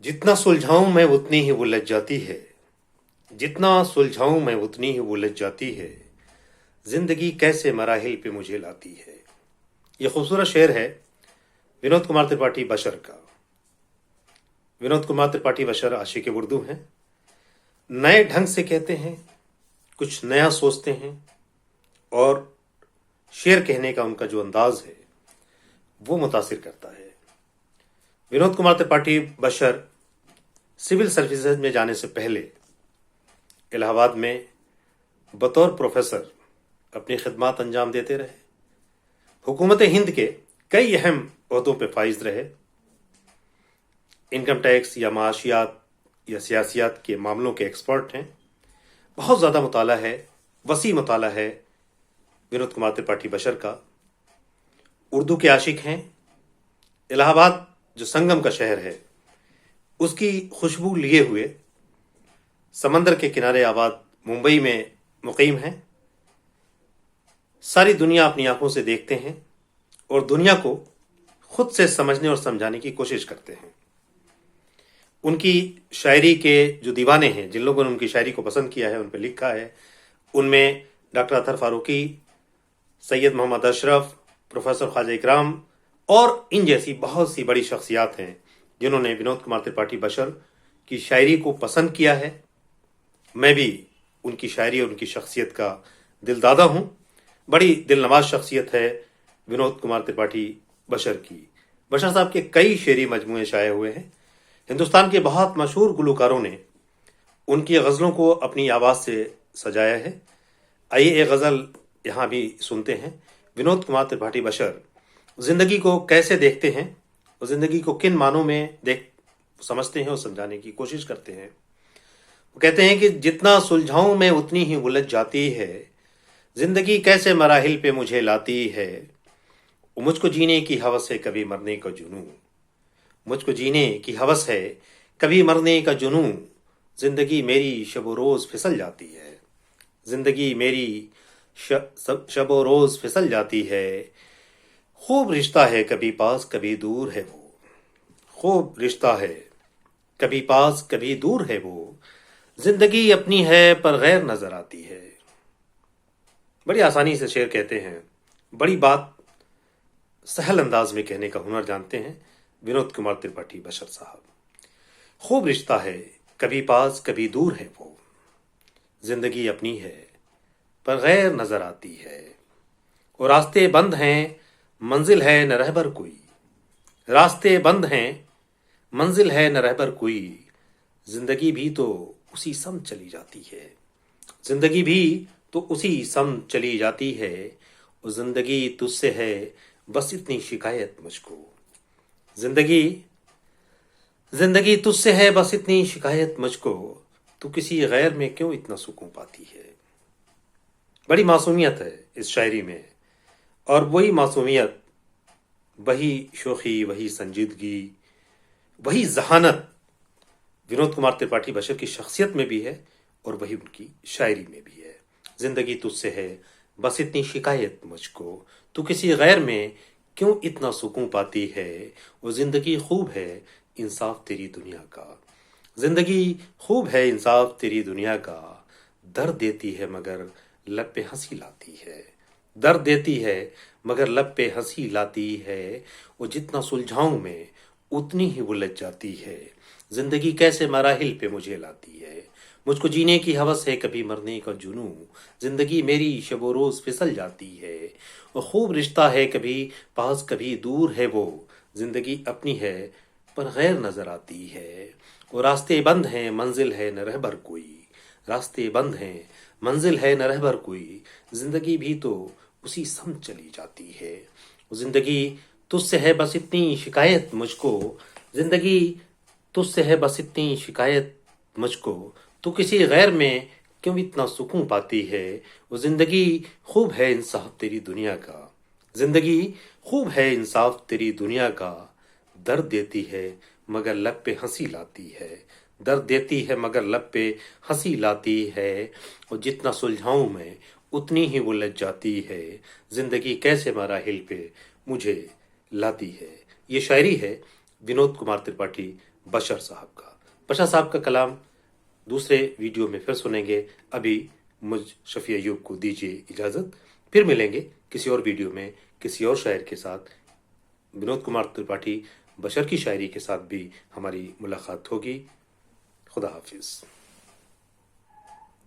जितना सुलझाऊं मैं उतनी ही वो लज जाती है। जितना सुलझाऊं मैं उतनी ही वो लज जाती है। जिंदगी कैसे मराहिल पे मुझे लाती है। ये खूबसूरत शेर है विनोद कुमार त्रिपाठी बशर का। विनोद कुमार त्रिपाठी बशर आशिक उर्दू हैं। नए ढंग से कहते हैं, कुछ नया सोचते हैं और शेर कहने का उनका जो अंदाज है वो मुतासिर करता है। विनोद कुमार त्रिपाठी बशर सिविल सर्विसेज में जाने से पहले इलाहाबाद में बतौर प्रोफेसर अपनी खिदमत अंजाम देते रहे। हुकूमत हिंद के कई अहम ओहदों पे फाइज रहे। इनकम टैक्स या माशियात या सियासियात के मामलों के एक्सपर्ट हैं। बहुत ज़्यादा मुताला है, वसी मुताला है विनोद कुमार त्रिपाठी बशर का। उर्दू के आशिक हैं। इलाहाबाद जो संगम का शहर है उसकी खुशबू लिए हुए समंदर के किनारे आबाद मुंबई में मुकीम हैं। सारी दुनिया अपनी आंखों से देखते हैं और दुनिया को खुद से समझने और समझाने की कोशिश करते हैं। उनकी शायरी के जो दीवाने हैं, जिन लोगों ने उनकी शायरी को पसंद किया है, उन पर लिखा है, उनमें डॉक्टर अतहर फारूकी, सैयद मोहम्मद अशरफ, प्रोफेसर ख्वाजा इकराम और इन जैसी बहुत सी बड़ी शख्सियात हैं जिन्होंने विनोद कुमार त्रिपाठी बशर की शायरी को पसंद किया है। मैं भी उनकी शायरी और उनकी शख्सियत का दिलदादा हूँ। बड़ी दिलनवाज शख्सियत है विनोद कुमार त्रिपाठी बशर की। बशर साहब के कई शेरी मजमूए शाये हुए हैं। हिंदुस्तान के बहुत मशहूर गुलकारों ने उनकी गज़लों को अपनी आवाज़ से सजाया है। आइए एक गज़ल यहाँ भी सुनते हैं। विनोद कुमार त्रिपाठी बशर ज़िंदगी को कैसे देखते हैं और ज़िंदगी को किन मानों में समझते हैं और समझाने की कोशिश करते हैं। वो कहते हैं कि जितना सुलझाऊं मैं उतनी ही उलझ जाती है। ज़िंदगी कैसे मराहिल पे मुझे लाती है। मुझको जीने की हवस है, कभी मरने का जुनून। मुझको जीने की हवस है, कभी मरने का जुनून। ज़िंदगी मेरी शब रोज़ फिसल जाती है। ज़िंदगी मेरी शब रोज़ फिसल जाती है। खूब रिश्ता है, कभी पास कभी दूर है वो। खूब रिश्ता है, कभी पास कभी दूर है वो। जिंदगी अपनी है पर गैर नजर आती है। बड़ी आसानी से शेर कहते हैं, बड़ी बात सहल अंदाज में कहने का हुनर जानते हैं विनोद कुमार त्रिपाठी बशर साहब। खूब रिश्ता है, कभी पास कभी दूर है वो। जिंदगी अपनी है पर गैर नजर आती है। और रास्ते बंद हैं, मंजिल है न रहबर कोई। रास्ते बंद हैं, मंजिल है न रहबर कोई। जिंदगी भी तो उसी सम चली जाती है। जिंदगी भी तो उसी सम चली जाती है। और जिंदगी तुझसे है बस इतनी शिकायत मुझको। जिंदगी तुझसे है बस इतनी शिकायत मुझको। तू किसी गैर में क्यों इतना सुकून पाती है। बड़ी मासूमियत है इस शायरी में, और वही मासूमियत, वही शोखी, वही संजीदगी, वही जहानत विनोद कुमार त्रिपाठी बशर की शख्सियत में भी है और वही उनकी शायरी में भी है। जिंदगी तुझसे है बस इतनी शिकायत मुझको। तू किसी गैर में क्यों इतना सुकून पाती है। वो जिंदगी खूब है, इंसाफ तेरी दुनिया का। जिंदगी खूब है, इंसाफ तेरी दुनिया का। दर्द देती है मगर लब पे हंसी लाती है। दर्द देती है मगर लब पे हंसी लाती है। वो जितना सुलझाऊं मैं उतनी ही उलझ जाती है। जिंदगी कैसे मराहिल पे मुझे लाती है। मुझको जीने की हवस है, कभी मरने का जुनून। जिंदगी मेरी शबो रोज फिसल जाती है। वो खूब रिश्ता है, कभी पास कभी दूर है वो। जिंदगी अपनी है पर गैर नजर आती है। वो रास्ते बंद हैं, मंजिल है न रहबर कोई। रास्ते बंद हैं, मंजिल है न रहबर कोई। जिंदगी भी तो उसी सम चली जाती है। जिंदगी तुझसे है बस इतनी शिकायत मुझको। जिंदगी तुझसे है बस इतनी शिकायत मुझको। तू किसी गैर में क्यों इतना सुकून पाती है। वो जिंदगी खूब है, इंसाफ तेरी दुनिया का। जिंदगी खूब है, इंसाफ तेरी दुनिया का। दर्द देती है मगर लब पे हंसी लाती है। दर्द देती है मगर लब पे हंसी लाती है। और जितना सुलझाऊं मैं उतनी ही उलझ जाती है। जिंदगी कैसे मराहिल पे मुझे लाती है। ये शायरी है विनोद कुमार त्रिपाठी बशर साहब का। बशर साहब का कलाम दूसरे वीडियो में फिर सुनेंगे। अभी मुझ शफी अयूब को दीजिए इजाज़त, फिर मिलेंगे किसी और वीडियो में किसी और शायर के साथ। विनोद कुमार त्रिपाठी बशर की शायरी के साथ भी हमारी मुलाकात होगी। खुदा हाफिज़।